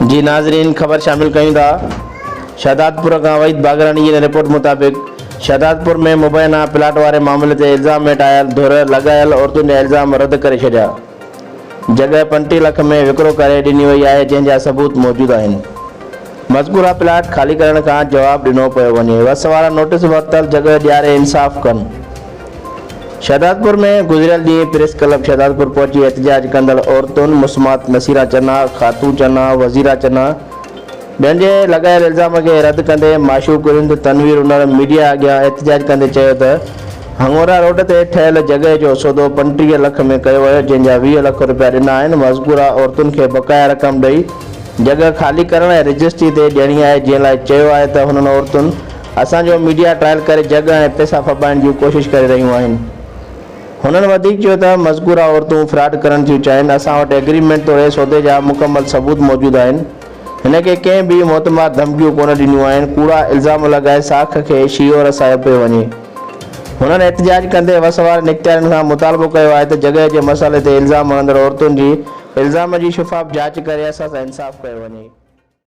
जी नाज़रीन, खबर शामिल कयूं था। शहदादपुर का वहीद बागरानी की रिपोर्ट मुताबिक शहदादपुर में मुबैना प्लाट वारे मामले से इल्ज़ाम हेठ आयल धुर लगायल औरतुनि जा इल्ज़ाम रद्द करे छॾिया। जगह 35 लाख में विकिरो करे ॾिनी वई आहे, जंहिंजा सबूत मौजूद आहिनि। मज़कूरा प्लाट खाली करण का जवाब ॾिनो पियो वञे। वस वारा नोटिस वरितल जगह ॾियारे इंसाफ़ कनि। शहदादपुर में गुज़िरियल ॾींहुं प्रेस क्लब शहदादपुर पहुची एहतजाज कंदड़ औरतुनि मुस्मात नसीरा चन्ना, खातू चन्ना, वज़ीरा चन्ना ॿियनि जे लॻायल इल्ज़ाम खे रद्द कंदे माशूक हिंद तनवीर उनर मीडिया अॻियां एहतजाज कंदे चयो त हंगोरा रोड ते ठहियल जॻह जो सौदो 35 लाख में कयो वियो, जंहिंजा 20 लाख रुपया ॾिना आहिनि। मज़कूरा औरतुनि खे बक़ाया रक़म ॾेई जॻह ख़ाली करण ऐं रजिस्ट्री ते ॾियणी आहे, जंहिं लाइ चयो आहे त हुननि औरतुनि असांजो मीडिया ट्रायल करे जॻह ऐं पैसा फॿाइण जी कोशिशि करे रहियूं आहिनि। हुननि वधीक चयो त मज़कूरा औरतूं फ्रॉड करण थियूं चाहिनि। असां वटि एग्रीमेंट तोड़े सौदे जा मुकमल सबूत मौजूद आहिनि। हिन खे कंहिं बि मोतमाद धमकियूं कोन ॾिनियूं आहिनि। कूड़ा इल्ज़ाम लॻाए साख खे शीओ रसायो पियो वञे। हुननि एहतजाज कंदे वस वारे निकतारनि खां मुतालबो कयो आहे त जॻह जे मसइले ते इल्ज़ाम हणंदड़ औरतुनि जी इल्ज़ाम जी शफ़ाफ़ जांच करे असां सां इंसाफ़ कयो वञे।